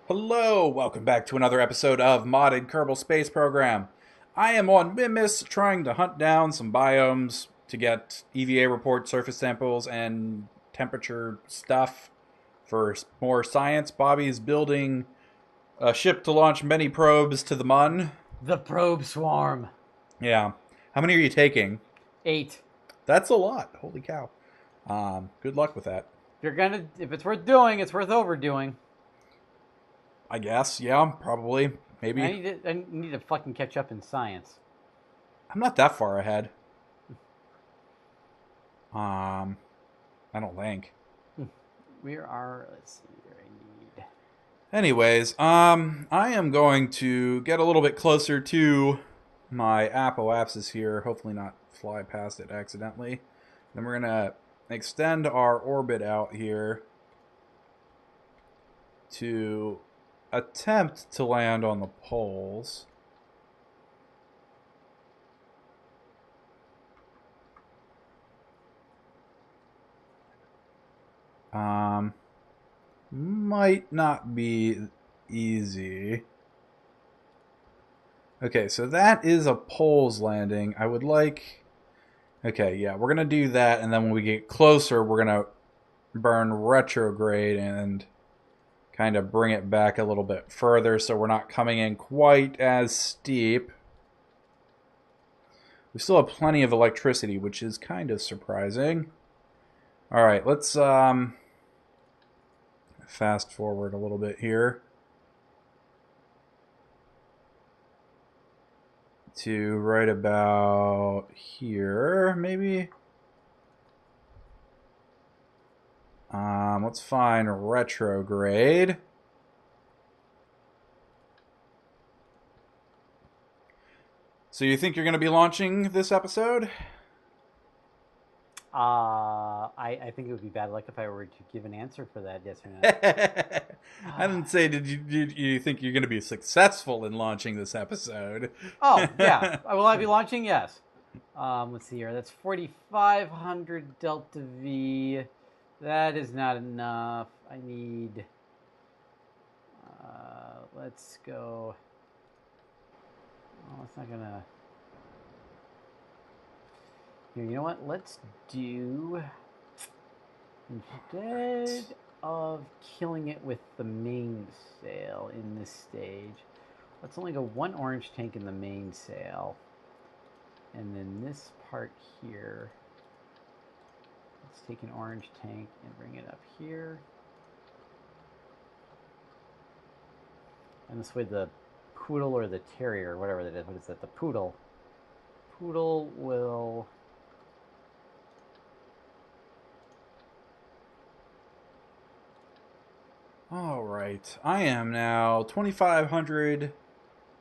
Hello, welcome back to another episode of Modded Kerbal Space Program. I am on Mimus trying to hunt down some biomes to get EVA report surface samples and temperature stuff for more science. Bobby's building a ship to launch many probes to the Mun. The probe swarm. Yeah. How many are you taking? 8. That's a lot. Holy cow. Good luck with that. If it's worth doing, it's worth overdoing. I guess. Yeah, probably. Maybe. I need to fucking catch up in science. I'm not that far ahead. I don't think. Let's see where I need. Anyways, I am going to get a little bit closer to my apoapsis here. Hopefully not fly past it accidentally. Then we're gonna extend our orbit out here to attempt to land on the poles. Might not be easy. Okay, so that is a poles landing. I would like... Okay, yeah, we're going to do that, and then when we get closer, we're going to burn retrograde and kind of bring it back a little bit further so we're not coming in quite as steep. We still have plenty of electricity, which is kind of surprising. Alright, let's fast forward a little bit here to right about here, maybe. Let's find retrograde. So you think you're going to be launching this episode? I think it would be bad luck if I were to give an answer for that, yes or no. I didn't say, did you think you're going to be successful in launching this episode? Oh, yeah. Will I be launching? Yes. Let's see here. That's 4,500 Delta V. That is not enough. I need... let's go... Oh, it's not gonna... Here, you know what? Let's do... Instead of killing it with the mainsail in this stage, let's only go one orange tank in the mainsail. And then this part here, let's take an orange tank and bring it up here. And this way the poodle or the terrier, whatever that is, what is that? The poodle. Poodle will... Alright, I am now 2,500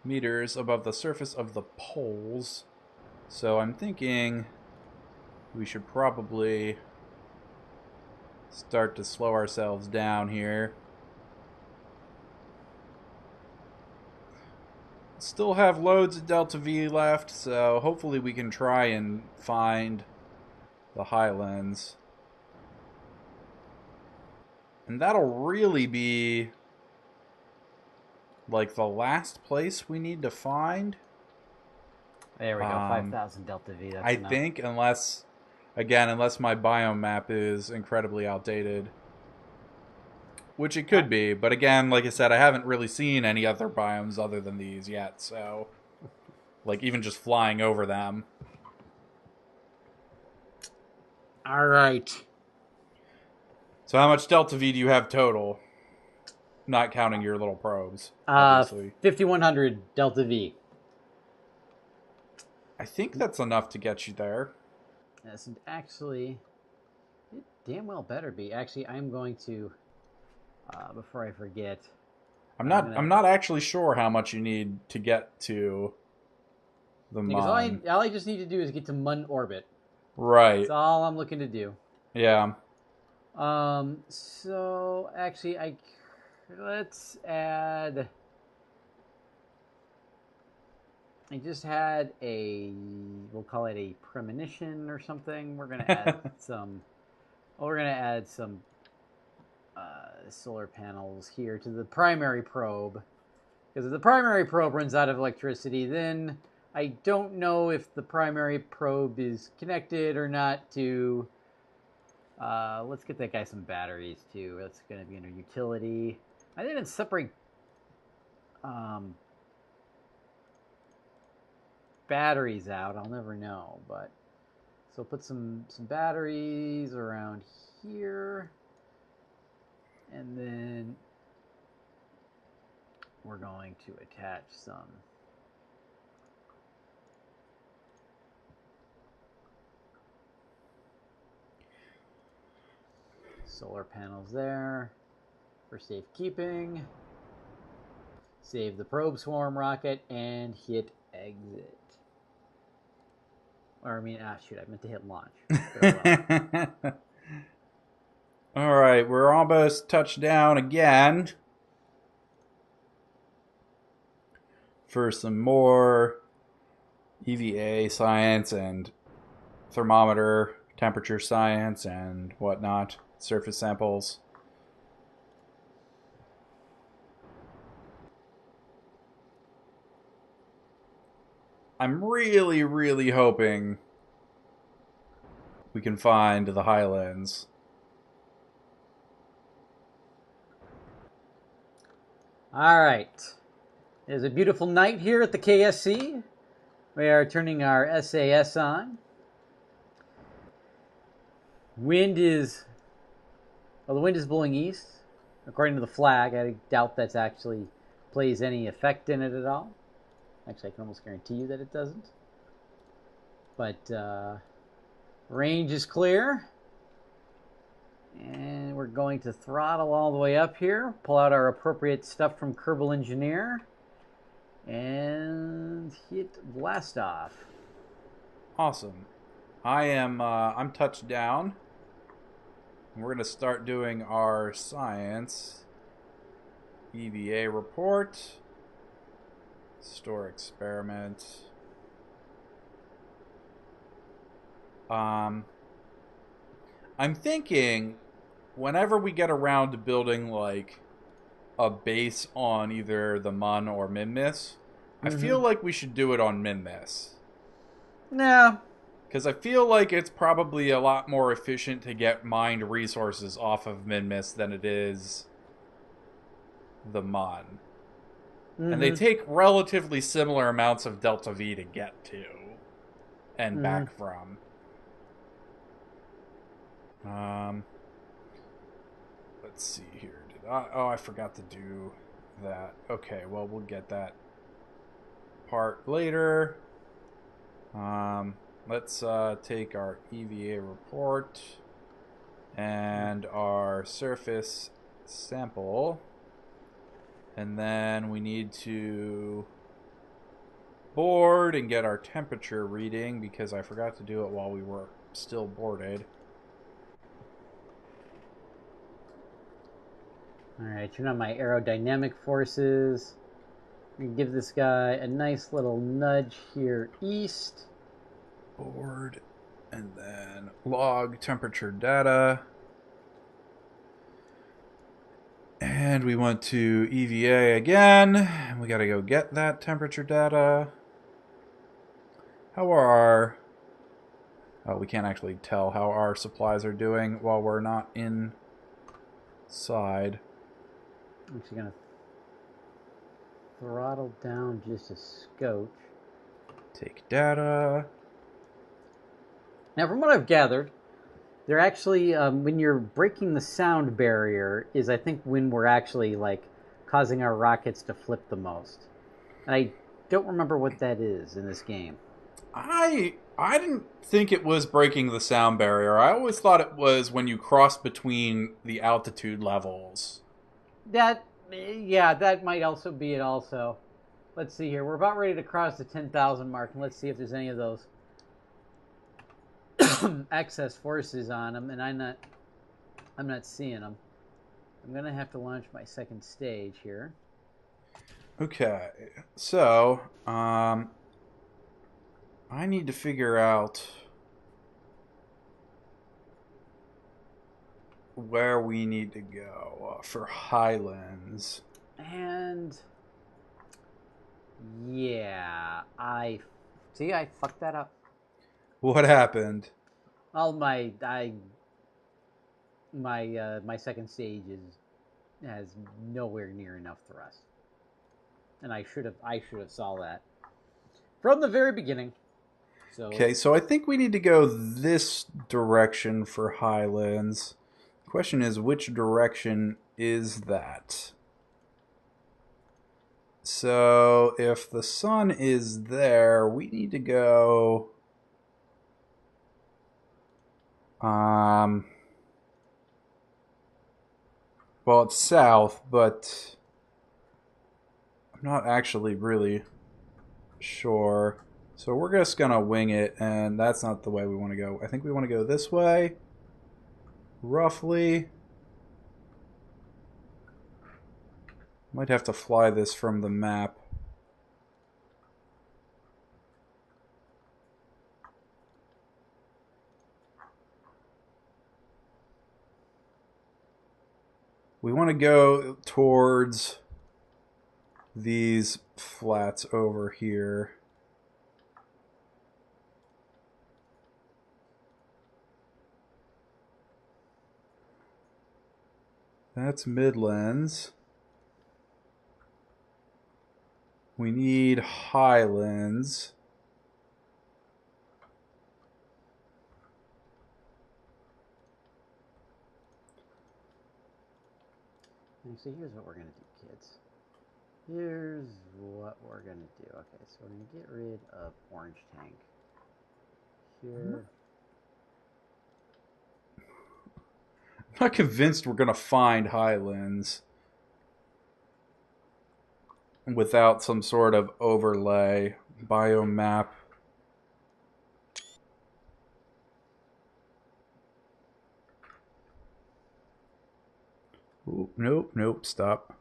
meters above the surface of the poles. So I'm thinking we should probably start to slow ourselves down here. Still have loads of Delta V left, so hopefully we can try and find the highlands. And that'll really be like the last place we need to find. There we go, 5,000 Delta V. That's enough. think, unless my biome map is incredibly outdated. Which it could be, but again, like I said, I haven't really seen any other biomes other than these yet, so... Like, even just flying over them. Alright. So how much Delta V do you have total? Not counting your little probes, obviously. 5,100 Delta V. I think that's enough to get you there. Yes, and actually, it damn well better be. Actually, I'm going to, before I forget... I'm not actually sure how much you need to get to the Mun. All I just need to do is get to Mun orbit. Right. That's all I'm looking to do. Yeah. So actually, let's add... I just had we'll call it a premonition or something. We're going to add some solar panels here to the primary probe. Because if the primary probe runs out of electricity, then I don't know if the primary probe is connected or not to... let's get that guy some batteries, too. That's going to be under utility. I didn't separate batteries out. I'll never know, but... So put some batteries around here. And then we're going to attach some solar panels there for safekeeping. Save the probe swarm rocket and hit exit. Or I mean, shoot, I meant to hit launch. All right, we're almost touched down again for some more EVA science and thermometer temperature science and whatnot, surface samples. I'm really, really hoping we can find the Highlands. All right. There's a beautiful night here at the KSC. We are turning our SAS on. Wind is... Well, the wind is blowing east, according to the flag. I doubt that actually plays any effect in it at all. Actually, I can almost guarantee you that it doesn't. But range is clear. And we're going to throttle all the way up here. Pull out our appropriate stuff from Kerbal Engineer. And hit blast off. Awesome. I'm touched down. We're going to start doing our science EVA report. Store experiment. I'm thinking whenever we get around to building like a base on either the Mun or Minmus, I feel like we should do it on Minmus. Yeah. Because I feel like it's probably a lot more efficient to get mined resources off of Minmus than it is the Mun. And they take relatively similar amounts of Delta V to get to and back from. Let's see here. I forgot to do that. Okay, well, we'll get that part later. Let's take our EVA report and our surface sample. And then we need to board and get our temperature reading because I forgot to do it while we were still boarded. Alright, turn on my aerodynamic forces. I'm going to give this guy a nice little nudge here east. Board and then log temperature data. And we went to EVA again. We got to go get that temperature data. How are our... Oh, we can't actually tell how our supplies are doing while we're not inside. I'm actually going to throttle down just a scotch. Take data. Now, from what I've gathered, they're actually, when you're breaking the sound barrier, is I think when we're actually, like, causing our rockets to flip the most. And I don't remember what that is in this game. I didn't think it was breaking the sound barrier. I always thought it was when you cross between the altitude levels. That might also be it also. Let's see here. We're about ready to cross the 10,000 mark, and let's see if there's any of those excess forces on them, and I'm not seeing them. I'm gonna have to launch my second stage here. Okay, so I need to figure out where we need to go for Highlands. And yeah, I fucked that up. What happened? Well, my second stage has nowhere near enough thrust, and I should have saw that from the very beginning. So Okay, so I think we need to go this direction for Highlands. The question is, which direction is that? So if the sun is there, we need to go. Well, it's south, but I'm not actually really sure. So we're just gonna wing it, and that's not the way we want to go. I think we want to go this way, roughly. Might have to fly this from the map. We want to go towards these flats over here. That's Midlands. We need Highlands. so here's what we're gonna do, kids. Here's what we're gonna do. Okay, so we're gonna get rid of orange tank here. I'm not convinced we're gonna find Highlands without some sort of overlay biomap. Ooh, nope, stop.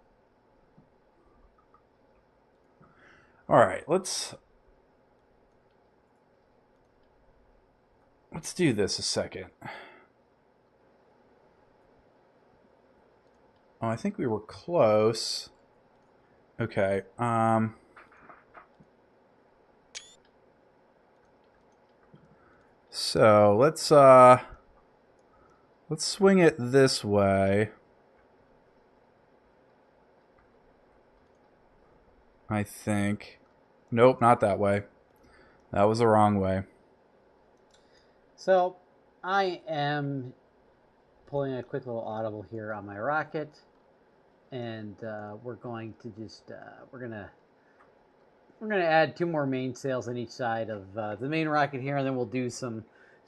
All right, let's do this a second. Oh, I think we were close. Okay. So let's swing it this way. I think. Nope, not that way. That was the wrong way. So I am pulling a quick little audible here on my rocket, and we're going to just we're gonna add 2 more mainsails on each side of the main rocket here, and then we'll do some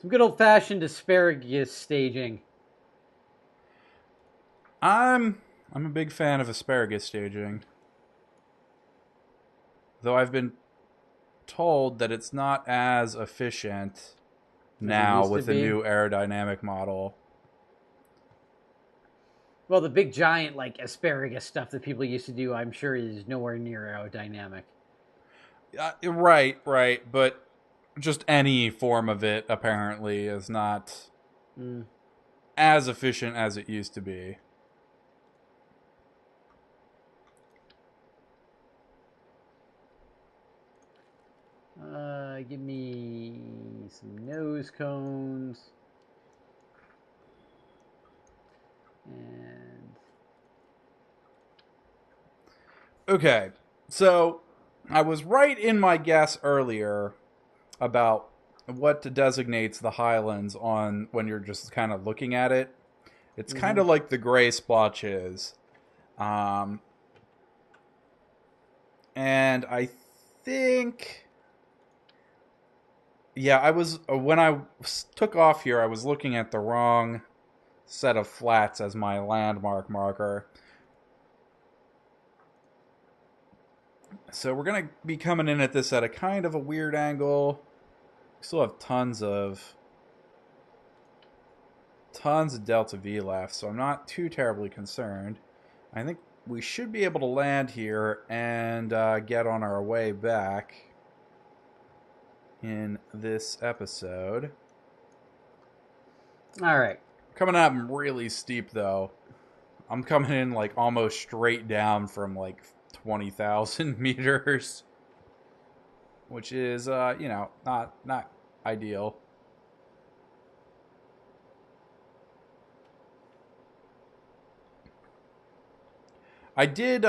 good old fashioned asparagus staging. I'm a big fan of asparagus staging, though I've been told that it's not as efficient now with the new aerodynamic model. Well, the big giant like asparagus stuff that people used to do, I'm sure, is nowhere near aerodynamic. Right, but just any form of it apparently is not as efficient as it used to be. Give me some nose cones. And okay, so I was right in my guess earlier about what designates the Highlands on when you're just kind of looking at it. It's kind of like the gray splotches. And I think, yeah, I was when I took off here, I was looking at the wrong set of flats as my landmark marker. So we're gonna be coming in at this at a kind of a weird angle. We still have tons of delta V left, so I'm not too terribly concerned. I think we should be able to land here and get on our way back in this episode. All right. Coming up really steep though. I'm coming in like almost straight down from like 20,000 meters, which is not ideal. I did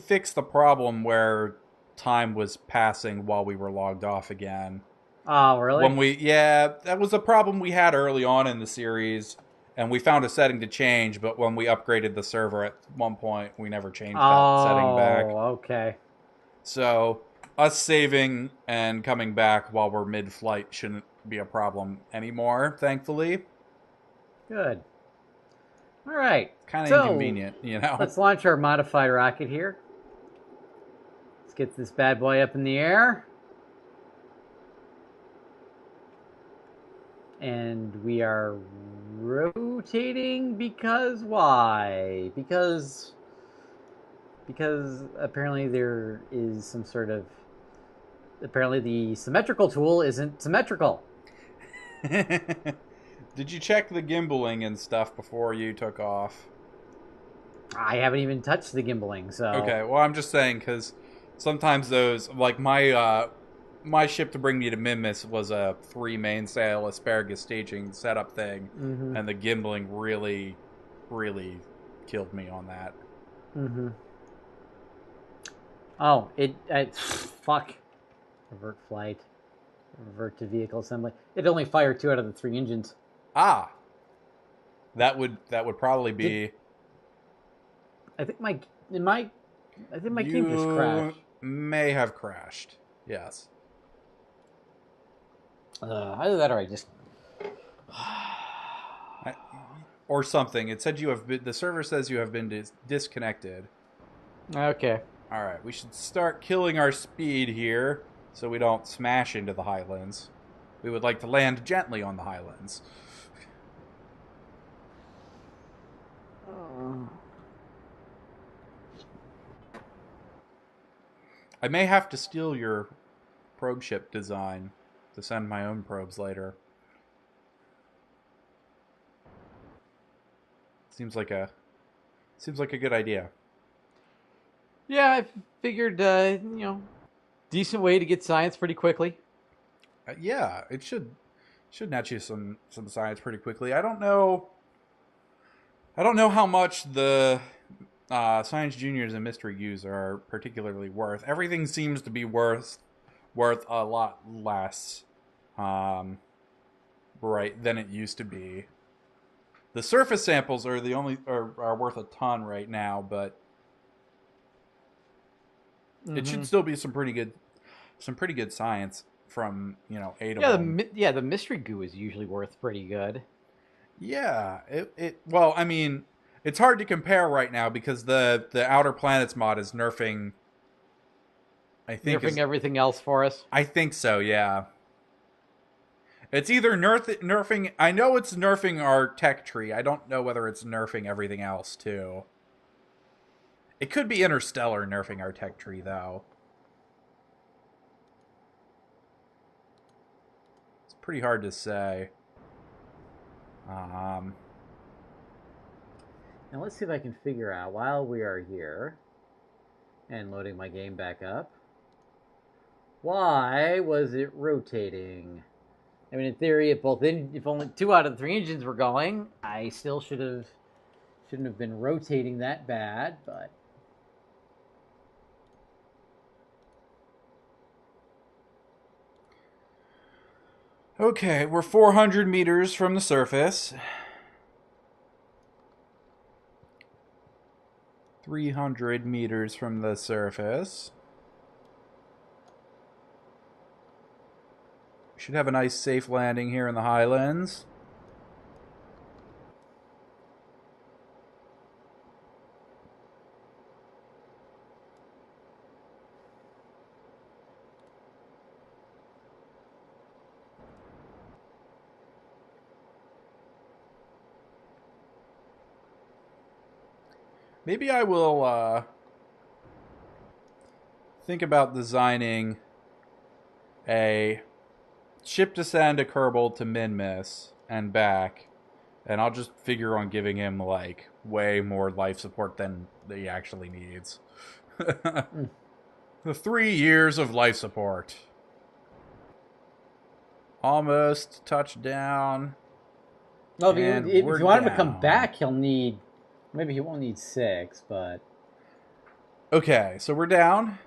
fix the problem where time was passing while we were logged off again. Oh, really? That was a problem we had early on in the series, and we found a setting to change, but when we upgraded the server at one point, we never changed that setting back. Oh, okay. So, us saving and coming back while we're mid-flight shouldn't be a problem anymore, thankfully. Good. All right. Kind of So, inconvenient, you know? let's launch our modified rocket here. Let's get this bad boy up in the air. And we are rotating because why? Because apparently there is some sort of... Apparently the symmetrical tool isn't symmetrical. Did you check the gimbaling and stuff before you took off? I haven't even touched the gimbaling, so... Okay, well, I'm just saying, because sometimes those... Like, my ship to bring me to Minmus was a 3 mainsail asparagus staging setup thing, and the gimbaling really, really killed me on that. Oh, fuck. Revert flight. Revert to vehicle assembly. It only fired 2 out of the 3 engines. Ah! That would probably be... I think my game just crashed. May have crashed. Yes. Either that or I just... or something. It said the server says you have been disconnected. Okay. Alright, we should start killing our speed here so we don't smash into the highlands. We would like to land gently on the highlands. I may have to steal your probe ship design to send my own probes later. Seems like a good idea. Yeah, I figured, decent way to get science pretty quickly. Yeah, it should net you some science pretty quickly. I don't know how much the Science Juniors and Mystery U's are particularly worth. Everything seems to be worth a lot less, right, than it used to be. The surface samples are are worth a ton right now, but it should still be some pretty good science from A to 1. The mystery goo is usually worth pretty good. Yeah, well, I mean, it's hard to compare right now because the Outer Planets mod is nerfing. Nerfing everything else for us. I think so. Yeah. It's either nerfing. I know it's nerfing our tech tree. I don't know whether it's nerfing everything else too. It could be Interstellar nerfing our tech tree though. It's pretty hard to say. Now let's see if I can figure out while we are here and loading my game back up. Why was it rotating? I mean, in theory, if only 2 out of the 3 engines were going, I still shouldn't have been rotating that bad, but... Okay, we're 400 meters from the surface. 300 meters from the surface. We should have a nice safe landing here in the highlands. Maybe I will think about designing a ship to send a Kerbal to Minmus and back, And I'll just figure on giving him, like, way more life support than he actually needs. Mm. The 3 years of life support. Almost touchdown. Well, And if we're you want him to come down. back, he'll need... Maybe he won't need 6, but... Okay, so we're down.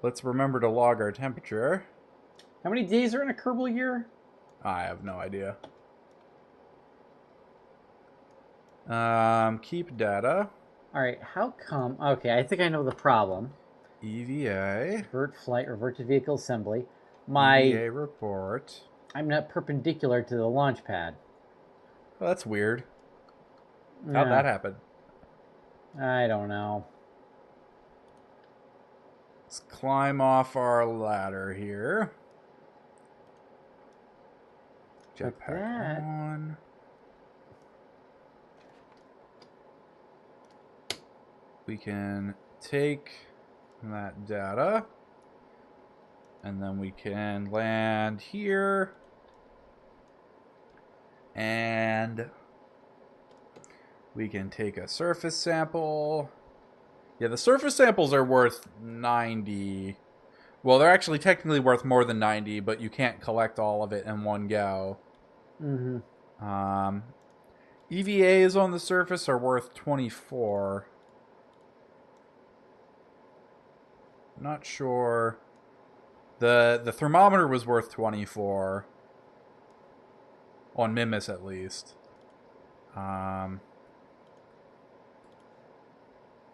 Let's remember to log our temperature. How many days are in a Kerbal year? I have no idea. Keep data. All right, how come... Okay, I think I know the problem. EVA. Revert flight, revert to vehicle assembly. EVA report. I'm not perpendicular to the launch pad. Oh, that's weird. Yeah, How'd that happen? I don't know. Let's climb off our ladder here. Jetpack on. We can take that data. And then we can land here. And we can take a surface sample. Yeah, the surface samples are worth 90. Well, they're actually technically worth more than 90, but you can't collect all of it in one go. Mm-hmm. EVAs on the surface are worth 24. Not sure. The thermometer was worth 24. On Mimus, at least.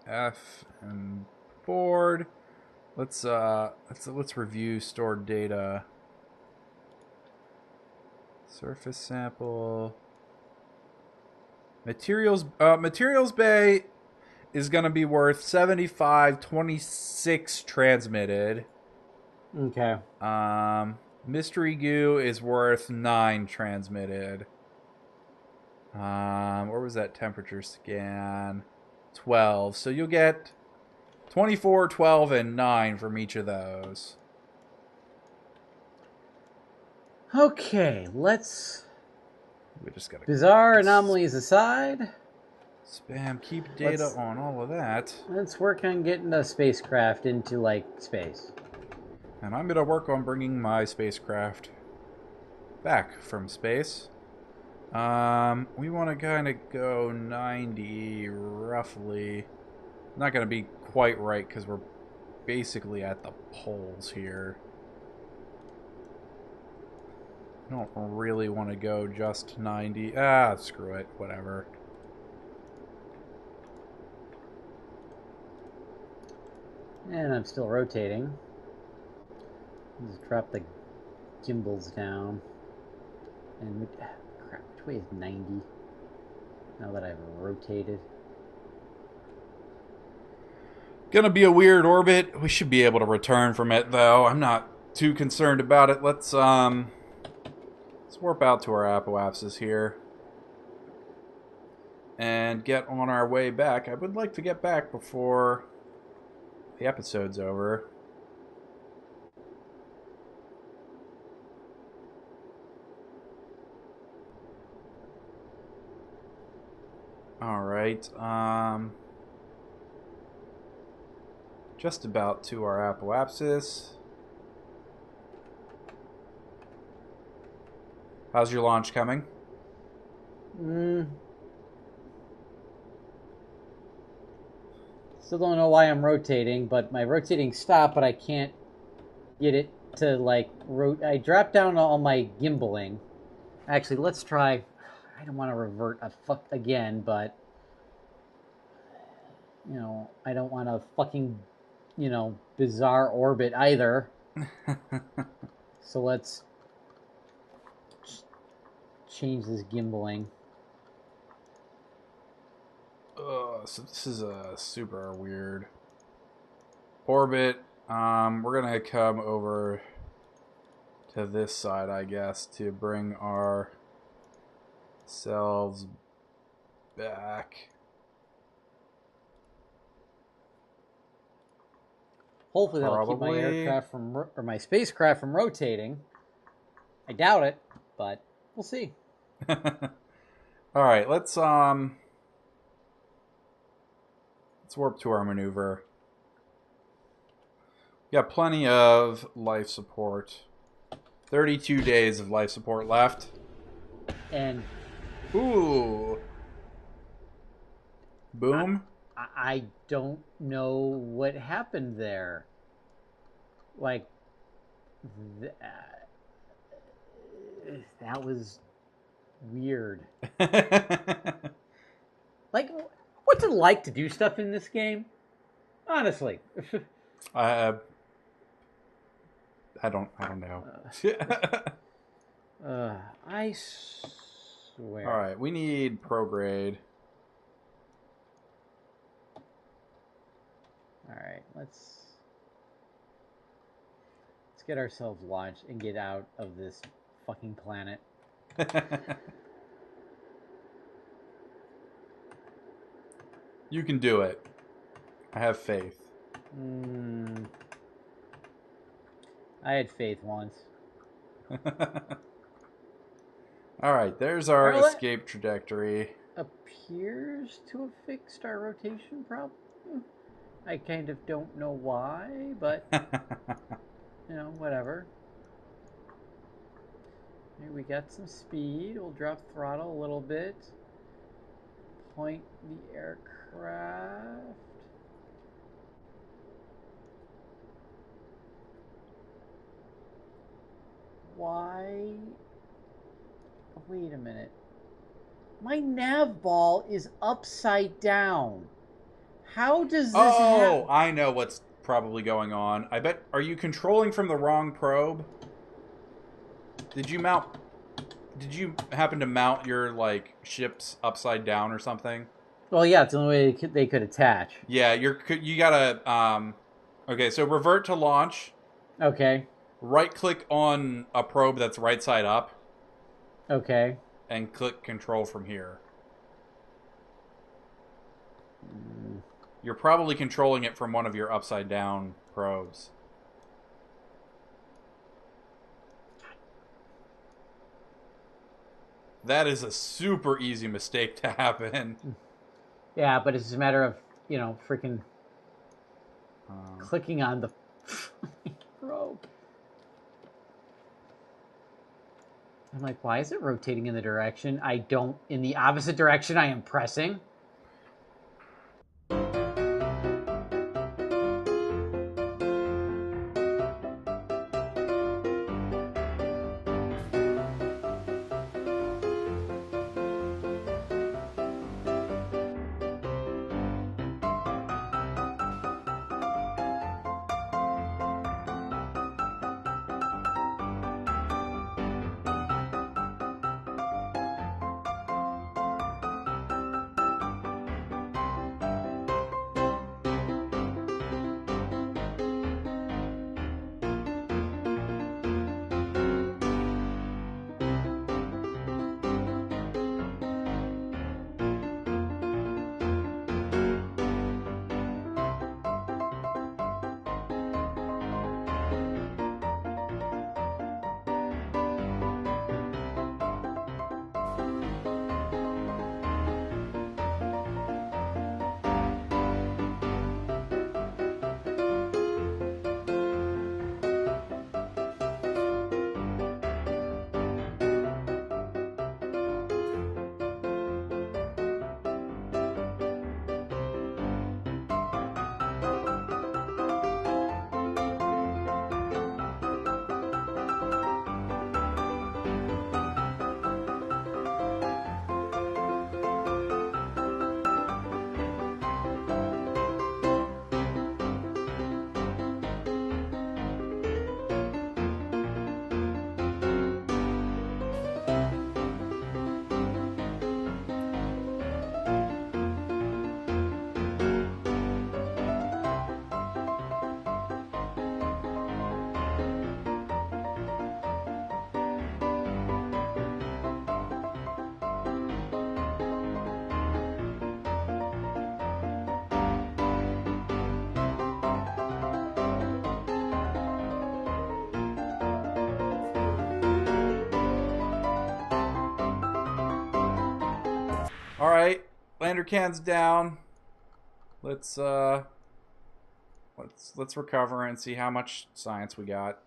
F and board. Let's review stored data. Surface sample. Materials bay is gonna be worth 75.26 transmitted. Okay. Mystery goo is worth 9 transmitted. Where was that temperature scan? 12. So you'll get 24, 12, and 9 from each of those. Okay, let's... We just gotta... Bizarre anomalies aside... Spam, keep data on all of that. Let's work on getting a spacecraft into, like, space. And I'm gonna work on bringing my spacecraft back from space. We want to kind of go 90, roughly. Not gonna be quite right, because we're basically at the poles here. I don't really want to go just 90. Ah, screw it. Whatever. And I'm still rotating. Just drop the gimbals down. And crap, which way is 90? Now that I've rotated. Gonna be a weird orbit. We should be able to return from it, though. I'm not too concerned about it. Let's warp out to our apoapsis here. And get on our way back. I would like to get back before the episode's over. Alright, just about to our apoapsis. How's your launch coming? Still don't know why I'm rotating, but my rotating stopped, but I can't get it to, like, I dropped down all my gimbaling. Actually, let's try... I don't want to revert again, but... You know, I don't want to fucking, bizarre orbit either. So let's change this gimbaling. So this is a super weird orbit. We're gonna come over to this side, I guess, to bring ourselves back. Hopefully that'll keep my aircraft or my spacecraft from rotating. I doubt it, but we'll see. All right, let's warp to our maneuver. We got plenty of life support. 32 days of life support left. And ooh, boom. I don't know what happened there. Like that was weird. Like, what's it like to do stuff in this game? Honestly. I don't know. I swear. All right, we need prograde. All right, let's get ourselves launched and get out of this fucking planet. You can do it. I have faith. I had faith once. All right, there's our escape trajectory. Appears to have fixed our rotation problem. I kind of don't know why, but you know, whatever. Here we got some speed. We'll drop throttle a little bit. Point the aircraft. Why? Wait a minute. My nav ball is upside down. How does this happen? I know what's probably going on. I bet. Are you controlling from the wrong probe? Did you happen to mount your ships upside down or something? Well, yeah, it's the only way they could attach. Yeah, you gotta okay, so revert to launch. Okay. Right click on a probe that's right side up. Okay. And click control from here. You're probably controlling it from one of your upside down probes. That is a super easy mistake to happen. Yeah, but it's a matter of, freaking clicking on the probe. I'm like, why is it rotating in the direction in the opposite direction I am pressing? All right, lander can's down. Let's recover and see how much science we got.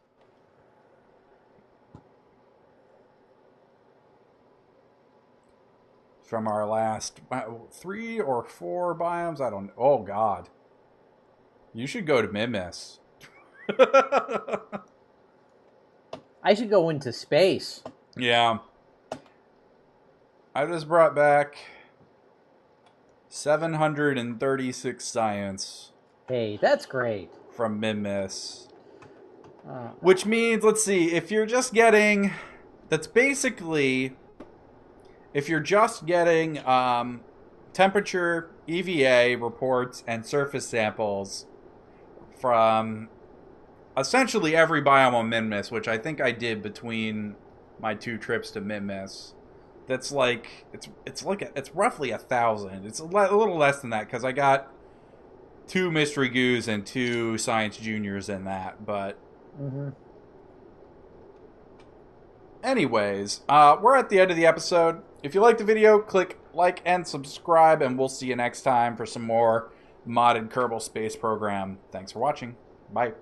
From our last 3 or 4 biomes, I don't know. Oh God, you should go to Mimis. I should go into space. Yeah. I just brought back 736 science. Hey, that's great. From Mimis. Which means, let's see, if you're just getting... That's basically... If you're just getting temperature, EVA reports, and surface samples from essentially every biome on Mimis, which I think I did between my 2 trips to Mimis. That's like it's roughly 1,000. It's a little less than that because I got 2 mystery goos and 2 science juniors in that. But anyways, we're at the end of the episode. If you liked the video, click like and subscribe, and we'll see you next time for some more modded Kerbal Space Program. Thanks for watching. Bye.